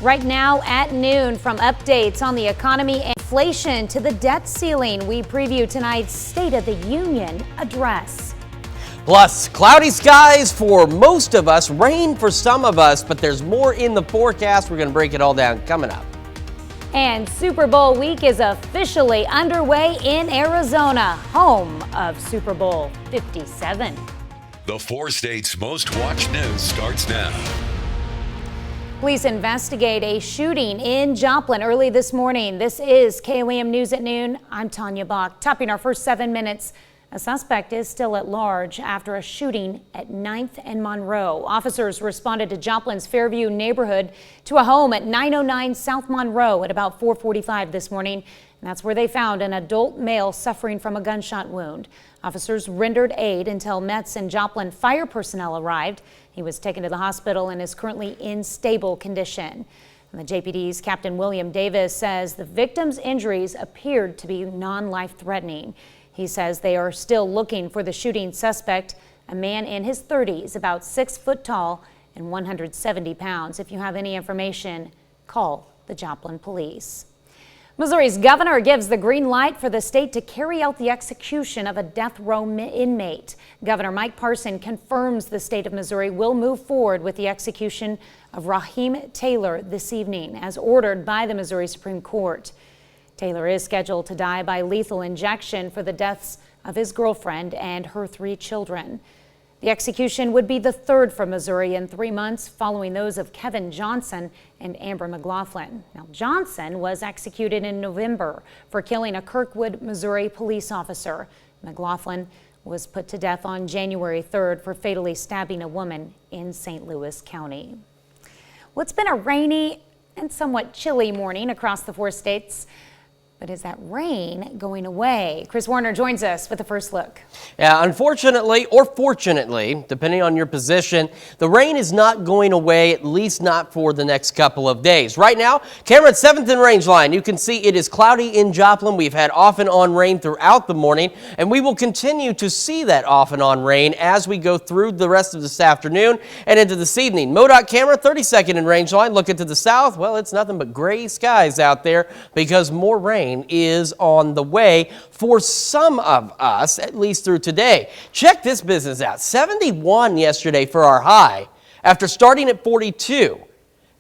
Right now at noon, from updates on the economy and inflation to the debt ceiling, we preview tonight's State of the Union address. Plus, cloudy skies for most of us, rain for some of us, but there's more in the forecast. We're going to break it all down coming up. And Super Bowl week is officially underway in Arizona, home of Super Bowl 57. The 4 states' most watched news starts now. Police investigate a shooting in Joplin early this morning. This is KOAM News at Noon. I'm Tanya Bach. Topping our first 7 minutes, a suspect is still at large after a shooting at 9th and Monroe. Officers responded to Joplin's Fairview neighborhood to a home at 909 South Monroe at about 4:45 this morning. And that's where they found an adult male suffering from a gunshot wound. Officers rendered aid until Metz and Joplin fire personnel arrived. He was taken to the hospital and is currently in stable condition. And the JPD's Captain William Davis says the victim's injuries appeared to be non-life-threatening. He says they are still looking for the shooting suspect, a man in his 30s, about 6 foot tall and 170 pounds. If you have any information, call the Joplin police. Missouri's governor gives the green light for the state to carry out the execution of a death row inmate. Governor Mike Parson confirms the state of Missouri will move forward with the execution of Raheem Taylor this evening, as ordered by the Missouri Supreme Court. Taylor is scheduled to die by lethal injection for the deaths of his girlfriend and her 3 children. The execution would be the third for Missouri in 3 months, following those of Kevin Johnson and Amber McLaughlin. Now, Johnson was executed in November for killing a Kirkwood, Missouri police officer. McLaughlin was put to death on January 3rd for fatally stabbing a woman in St. Louis County. Well, it's been a rainy and somewhat chilly morning across the 4 states. But is that rain going away? Chris Warner joins us with the first look. Yeah, unfortunately or fortunately, depending on your position, the rain is not going away, at least not for the next couple of days. Right now, camera at 7th and Rangeline. You can see it is cloudy in Joplin. We've had off and on rain throughout the morning, and we will continue to see that off and on rain as we go through the rest of this afternoon and into this evening. MoDOT camera 32nd and Rangeline. Looking to the south, well, it's nothing but gray skies out there because more rain is on the way for some of us, at least through today. Check this business out. 71 yesterday for our high after starting at 42.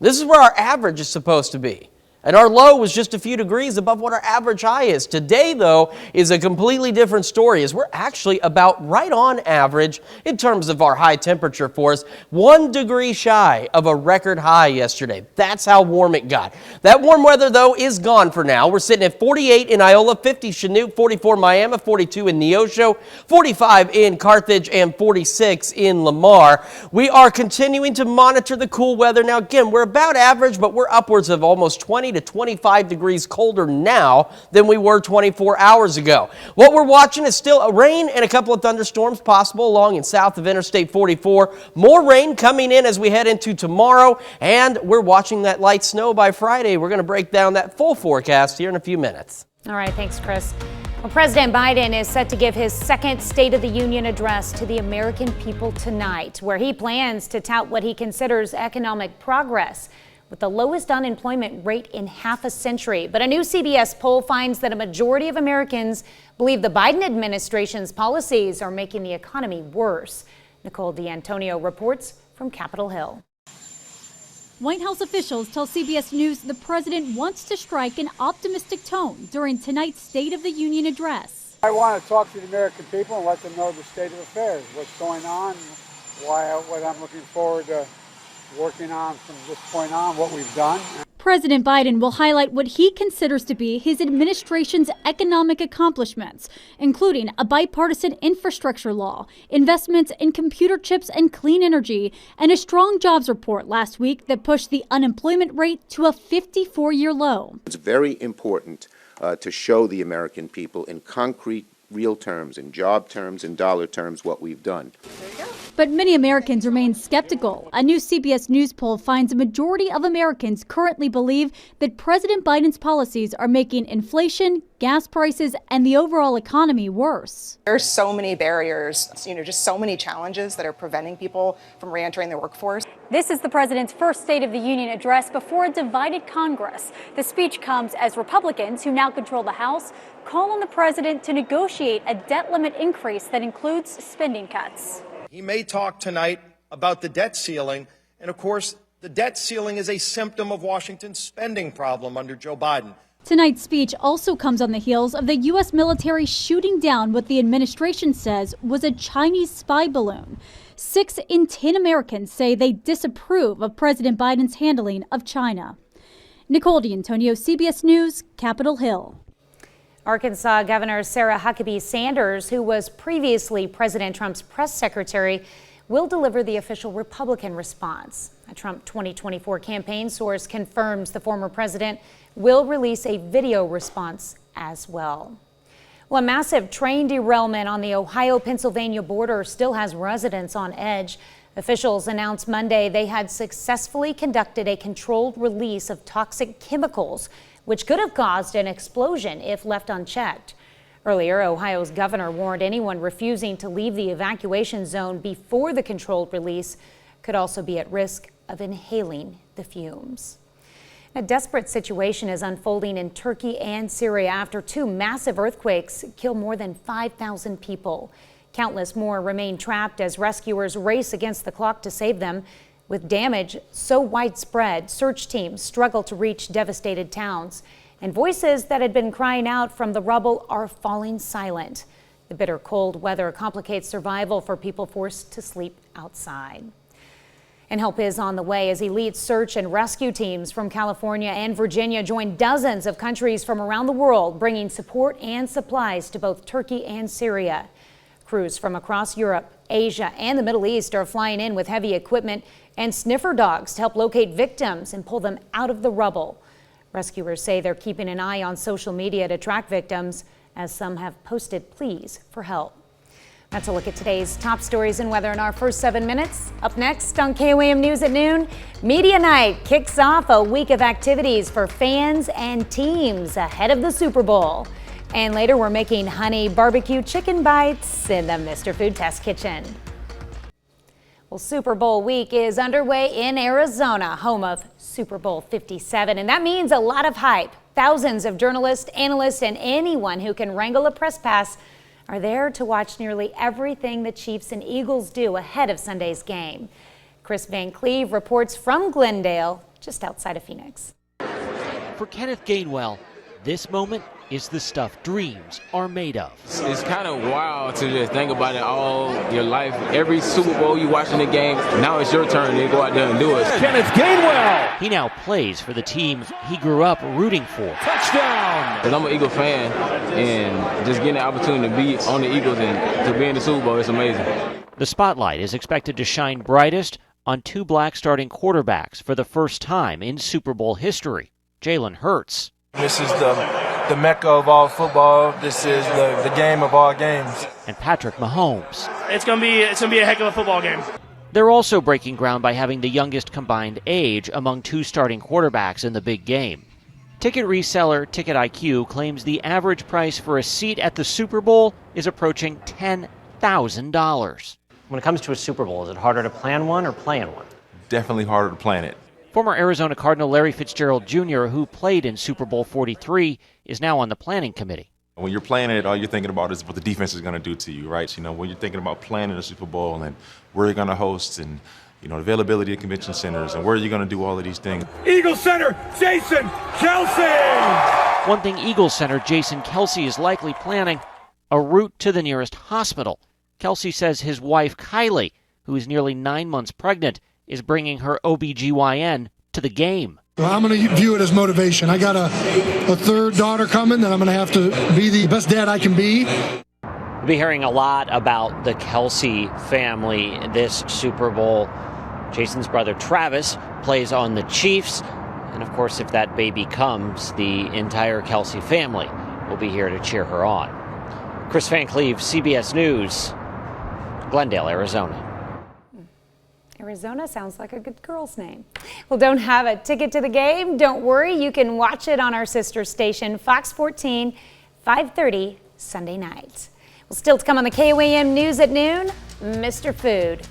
This is where our average is supposed to be. And our low was just a few degrees above what our average high is. Today, though, is a completely different story, as we're actually about right on average in terms of our high temperature for us. 1 degree shy of a record high yesterday. That's how warm it got. That warm weather, though, is gone for now. We're sitting at 48 in Iola, 50 Chinook, 44 Miami, 42 in Neosho, 45 in Carthage, and 46 in Lamar. We are continuing to monitor the cool weather. Now, again, we're about average, but we're upwards of almost 20 to 25 degrees colder now than we were 24 hours ago. What we're watching is still a rain and a couple of thunderstorms possible along and south of Interstate 44. More rain coming in as we head into tomorrow, and we're watching that light snow by Friday. We're going to break down that full forecast here in a few minutes. All right, thanks, Chris. Well, President Biden is set to give his second State of the Union address to the American people tonight, where he plans to tout what he considers economic progress, with the lowest unemployment rate in half a century. But a new CBS poll finds that a majority of Americans believe the Biden administration's policies are making the economy worse. Nicole D'Antonio reports from Capitol Hill. White House officials tell CBS News the president wants to strike an optimistic tone during tonight's State of the Union address. I want to talk to the American people and let them know the state of affairs, what's going on, what I'm looking forward to working on from this point on, what we've done. President Biden will highlight what he considers to be his administration's economic accomplishments, including a bipartisan infrastructure law, investments in computer chips and clean energy, and a strong jobs report last week that pushed the unemployment rate to a 54-year low. It's very important to show the American people in concrete, real terms, in job terms, in dollar terms, what we've done. But many Americans remain skeptical. A new CBS News poll finds a majority of Americans currently believe that President Biden's policies are making inflation, gas prices, and the overall economy worse. There's so many barriers, just so many challenges that are preventing people from re-entering the workforce. This is the president's first State of the Union address before a divided Congress. The speech comes as Republicans, who now control the House, call on the president to negotiate a debt limit increase that includes spending cuts. He may talk tonight about the debt ceiling, and of course, the debt ceiling is a symptom of Washington's spending problem under Joe Biden. Tonight's speech also comes on the heels of the U.S. military shooting down what the administration says was a Chinese spy balloon. 6 in 10 Americans say they disapprove of President Biden's handling of China. Nicole D'Antonio, CBS News, Capitol Hill. Arkansas Governor Sarah Huckabee Sanders, who was previously President Trump's press secretary, will deliver the official Republican response. A Trump 2024 campaign source confirms the former president will release a video response as well. Well, a massive train derailment on the Ohio-Pennsylvania border still has residents on edge. Officials announced Monday they had successfully conducted a controlled release of toxic chemicals, which could have caused an explosion if left unchecked. Earlier, Ohio's governor warned anyone refusing to leave the evacuation zone before the controlled release could also be at risk of inhaling the fumes. A desperate situation is unfolding in Turkey and Syria after 2 massive earthquakes kill more than 5,000 people. Countless more remain trapped as rescuers race against the clock to save them. With damage so widespread, search teams struggle to reach devastated towns. And voices that had been crying out from the rubble are falling silent. The bitter cold weather complicates survival for people forced to sleep outside. And help is on the way as elite search and rescue teams from California and Virginia join dozens of countries from around the world, bringing support and supplies to both Turkey and Syria. Crews from across Europe, Asia, and the Middle East are flying in with heavy equipment and sniffer dogs to help locate victims and pull them out of the rubble. Rescuers say they're keeping an eye on social media to track victims, as some have posted pleas for help. That's a look at today's top stories and weather in our first 7 minutes. Up next on KOAM News at noon, Media Night kicks off a week of activities for fans and teams ahead of the Super Bowl. And later, we're making honey barbecue chicken bites in the Mr. Food Test Kitchen. Well, Super Bowl week is underway in Arizona, home of Super Bowl 57, and that means a lot of hype. Thousands of journalists, analysts, and anyone who can wrangle a press pass are there to watch nearly everything the Chiefs and Eagles do ahead of Sunday's game. Chris Van Cleve reports from Glendale, just outside of Phoenix. For Kenneth Gainwell, this moment is the stuff dreams are made of. It's kind of wild to just think about it all your life. Every Super Bowl you watching the game, now it's your turn to go out there and do it. Kenneth Gainwell! He now plays for the team he grew up rooting for. Touchdown! Because I'm an Eagle fan, and just getting the opportunity to be on the Eagles and to be in the Super Bowl, it's amazing. The spotlight is expected to shine brightest on 2 black starting quarterbacks for the first time in Super Bowl history. Jalen Hurts. This is the mecca of all football. This is the game of all games. And Patrick Mahomes. It's gonna be a heck of a football game. They're also breaking ground by having the youngest combined age among 2 starting quarterbacks in the big game. Ticket reseller Ticket IQ claims the average price for a seat at the Super Bowl is approaching $10,000. When it comes to a Super Bowl, is it harder to plan one or play in one? Definitely harder to plan it. Former Arizona Cardinal Larry Fitzgerald Jr., who played in Super Bowl 43, is now on the planning committee. When you're planning it, all you're thinking about is what the defense is going to do to you, right? You know, when you're thinking about planning a Super Bowl and where you're going to host and, you know, the availability of convention centers and where you're going to do all of these things. Eagle center, Jason Kelce! One thing Eagles center Jason Kelce is likely planning, a route to the nearest hospital. Kelce says his wife, Kylie, who is nearly 9 months pregnant, is bringing her OBGYN to the game. I'm going to view it as motivation. I got a third daughter coming that I'm going to have to be the best dad I can be. We'll be hearing a lot about the Kelce family this Super Bowl. Jason's brother Travis plays on the Chiefs. And of course, if that baby comes, the entire Kelce family will be here to cheer her on. Chris Van Cleve, CBS News, Glendale, Arizona. Arizona sounds like a good girl's name. Well, don't have a ticket to the game? Don't worry, you can watch it on our sister station, Fox 14, 5:30 Sunday night. Well, still to come on the KOAM News at noon, Mr. Food.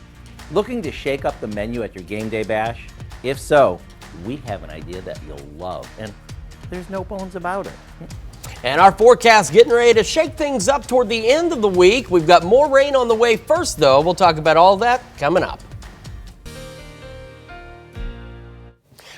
Looking to shake up the menu at your game day bash? If so, we have an idea that you'll love, and there's no bones about it. And our forecast getting ready to shake things up toward the end of the week. We've got more rain on the way first, though. We'll talk about all that coming up.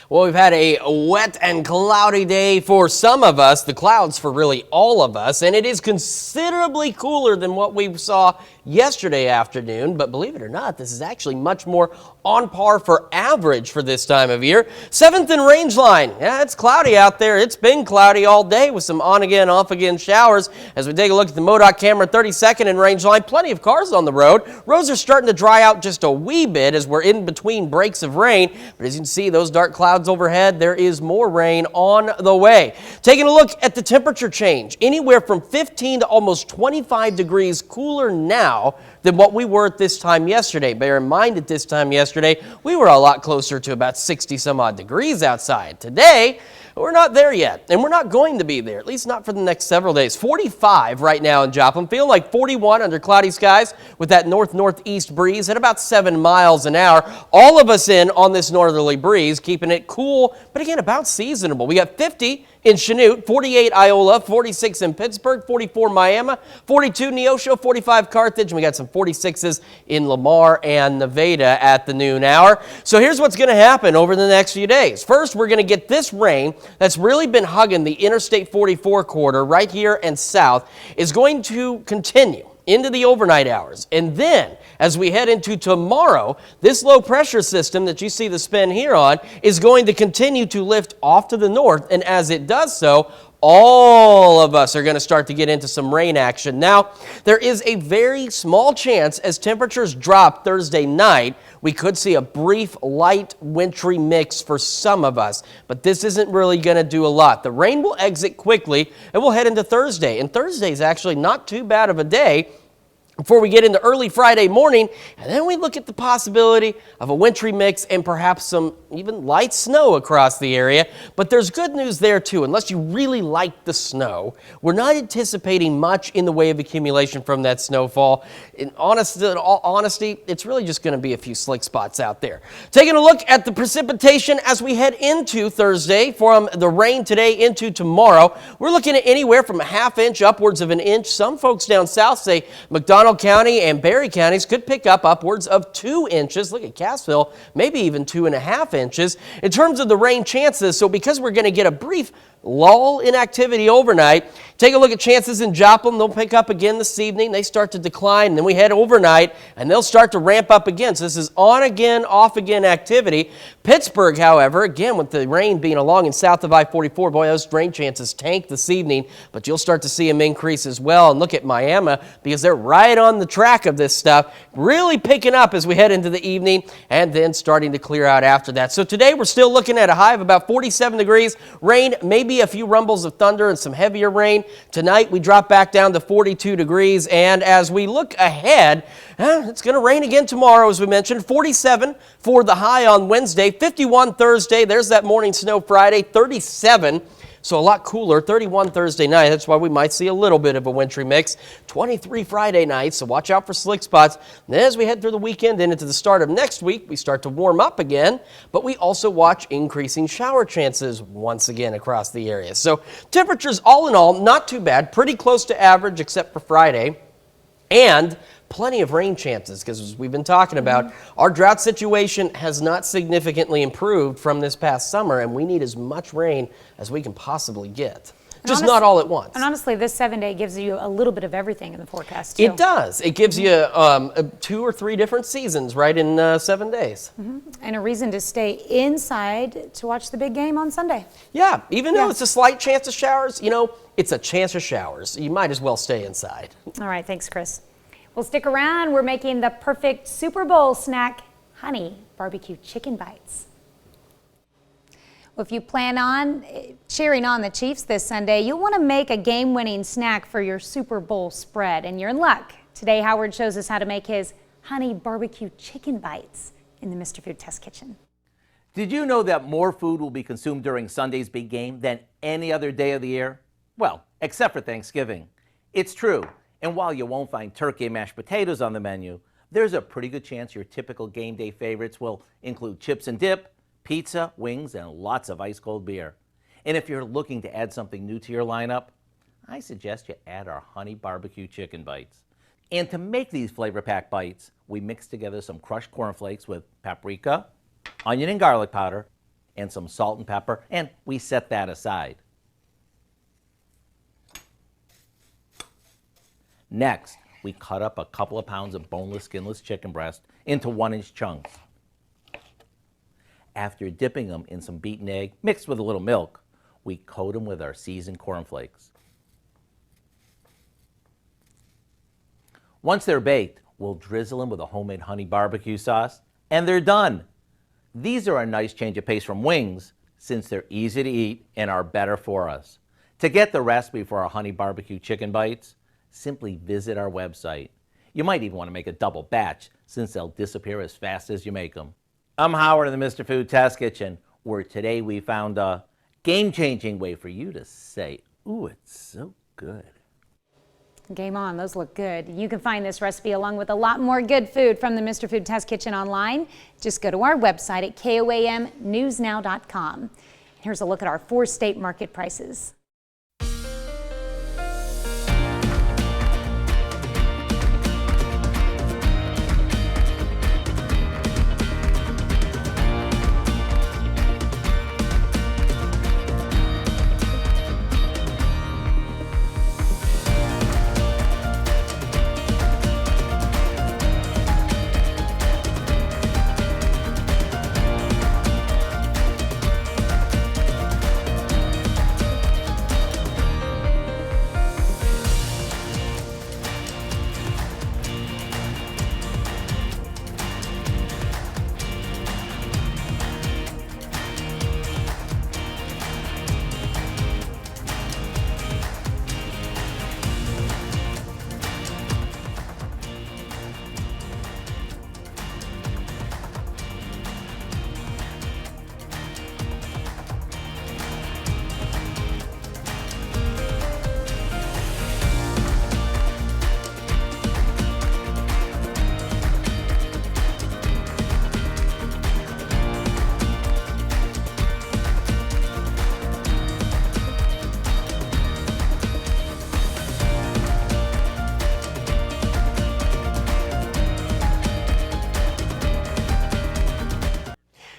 Well, we've had a wet and cloudy day for some of us, the clouds for really all of us, and it is considerably cooler than what we saw yesterday afternoon. But believe it or not, this is actually much more on par for average for this time of year. 7th and Range Line. Yeah, it's cloudy out there. It's been cloudy all day with some on again, off again showers. As we take a look at the MoDOT camera, 32nd and Range Line, plenty of cars on the road. Roads are starting to dry out just a wee bit as we're in between breaks of rain. But as you can see, those dark clouds overhead, there is more rain on the way. Taking a look at the temperature change, anywhere from 15 to almost 25 degrees cooler now than what we were at this time yesterday. Bear in mind, at this time yesterday, we were a lot closer to about 60 some odd degrees outside. Today, we're not there yet, and we're not going to be there, at least not for the next several days. 45 right now in Joplin, feeling like 41 under cloudy skies with that north-northeast breeze at about 7 miles an hour. All of us in on this northerly breeze, keeping it cool, but again, about seasonable. We got 50 in Chanute, 48 Iola, 46 in Pittsburgh, 44 Miami, 42 Neosho, 45 Carthage, and we got some 46s in Lamar and Nevada at the noon hour. So here's what's going to happen over the next few days. First, we're going to get this rain that's really been hugging the Interstate 44 corridor right here and south is going to continue into the overnight hours. And then, as we head into tomorrow, this low pressure system that you see the spin here on is going to continue to lift off to the north. And as it does so, all of us are going to start to get into some rain action. Now, there is a very small chance as temperatures drop Thursday night, we could see a brief light wintry mix for some of us, but this isn't really going to do a lot. The rain will exit quickly and we'll head into Thursday. And Thursday is actually not too bad of a day before we get into early Friday morning, and then we look at the possibility of a wintry mix and perhaps some even light snow across the area. But there's good news there too. Unless you really like the snow, we're not anticipating much in the way of accumulation from that snowfall. In all honesty, it's really just going to be a few slick spots out there. Taking a look at the precipitation as we head into Thursday, from the rain today into tomorrow, we're looking at anywhere from a ½ inch upwards of an inch. Some folks down south say McDonald County and Berry counties could pick up upwards of 2 inches. Look at Cassville, maybe even 2.5 inches in terms of the rain chances. So because we're going to get a brief lull in activity overnight, take a look at chances in Joplin. They'll pick up again this evening. They start to decline, and then we head overnight, and they'll start to ramp up again. So this is on again, off again activity. Pittsburgh, however, again, with the rain being along and south of I-44, boy, those rain chances tank this evening, but you'll start to see them increase as well. And look at Miami, because they're right on the track of this stuff, really picking up as we head into the evening and then starting to clear out after that. So today we're still looking at a high of about 47 degrees. Rain, maybe a few rumbles of thunder and some heavier rain. Tonight we drop back down to 42 degrees, and as we look ahead, it's going to rain again tomorrow, as we mentioned. 47 for the high on Wednesday, 51 Thursday. There's that morning snow Friday, 37. So a lot cooler, 31 Thursday night. That's why we might see a little bit of a wintry mix. 23 Friday night, so watch out for slick spots. And then as we head through the weekend and into the start of next week, we start to warm up again, but we also watch increasing shower chances once again across the area. So temperatures all in all, not too bad, pretty close to average except for Friday. And plenty of rain chances, because as we've been talking about, our drought situation has not significantly improved from this past summer, and we need as much rain as we can possibly get. Just not all at once. And honestly, this 7-day gives you a little bit of everything in the forecast, too. It does. It gives you 2 or 3 different seasons right in 7 days. And a reason to stay inside to watch the big game on Sunday. Yeah, even though it's a slight chance of showers, you know, it's a chance of showers. You might as well stay inside. All right, thanks, Chris. Well, stick around. We're making the perfect Super Bowl snack, honey barbecue chicken bites. Well, if you plan on cheering on the Chiefs this Sunday, you'll want to make a game-winning snack for your Super Bowl spread, and you're in luck. Today, Howard shows us how to make his honey barbecue chicken bites in the Mr. Food Test Kitchen. Did you know that more food will be consumed during Sunday's big game than any other day of the year? Well, except for Thanksgiving. It's true, and while you won't find turkey and mashed potatoes on the menu, there's a pretty good chance your typical game day favorites will include chips and dip, pizza, wings, and lots of ice-cold beer. And if you're looking to add something new to your lineup, I suggest you add our honey barbecue chicken bites. And to make these flavor-packed bites, we mix together some crushed cornflakes with paprika, onion and garlic powder, and some salt and pepper, and we set that aside. Next, we cut up a couple of pounds of boneless, skinless chicken breast into 1-inch chunks. After dipping them in some beaten egg mixed with a little milk, we coat them with our seasoned cornflakes. Once they're baked, we'll drizzle them with a homemade honey barbecue sauce, and they're done. These are a nice change of pace from wings, since they're easy to eat and are better for us. To get the recipe for our honey barbecue chicken bites, simply visit our website. You might even want to make a double batch, since they'll disappear as fast as you make them. I'm Howard in the Mr. Food Test Kitchen, where today we found a game-changing way for you to say, ooh, it's so good. Game on, those look good. You can find this recipe along with a lot more good food from the Mr. Food Test Kitchen online. Just go to our website at KOAMnewsnow.com. Here's a look at our 4-state market prices.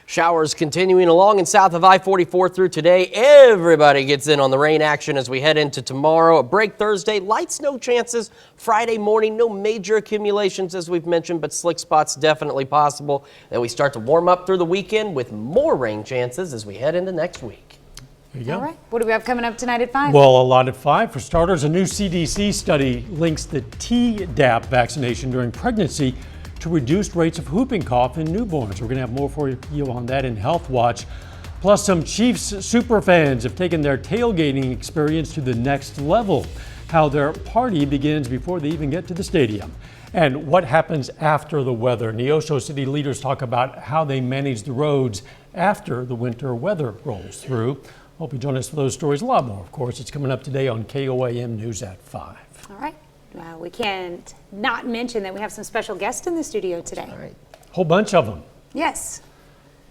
Showers continuing along in south of I-44 through today. Everybody gets in on the rain action as we head into tomorrow. A break Thursday, light snow chances Friday morning. No major accumulations as we've mentioned, but slick spots definitely possible. Then we start to warm up through the weekend with more rain chances as we head into next week. There you go. All right. What do we have coming up tonight at 5? Well, a lot at 5. For starters, a new CDC study links the Tdap vaccination during pregnancy to reduced rates of whooping cough in newborns. We're going to have more for you on that in Health Watch. Plus, some Chiefs super fans have taken their tailgating experience to the next level. How their party begins before they even get to the stadium. And what happens after the weather. Neosho City leaders talk about how they manage the roads after the winter weather rolls through. Hope you join us for those stories. A lot more, of course. It's coming up today on KOAM News at 5. All right. We can't not mention that we have some special guests in the studio today. All right. Whole bunch of them. Yes.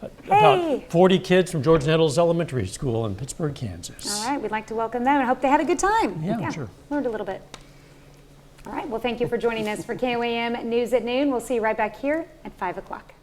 About 40 kids from George Nettles Elementary School in Pittsburgh, Kansas. All right. We'd like to welcome them and hope they had a good time. Yeah, sure. Learned a little bit. All right. Well, thank you for joining us for KOAM News at Noon. We'll see you right back here at 5 o'clock.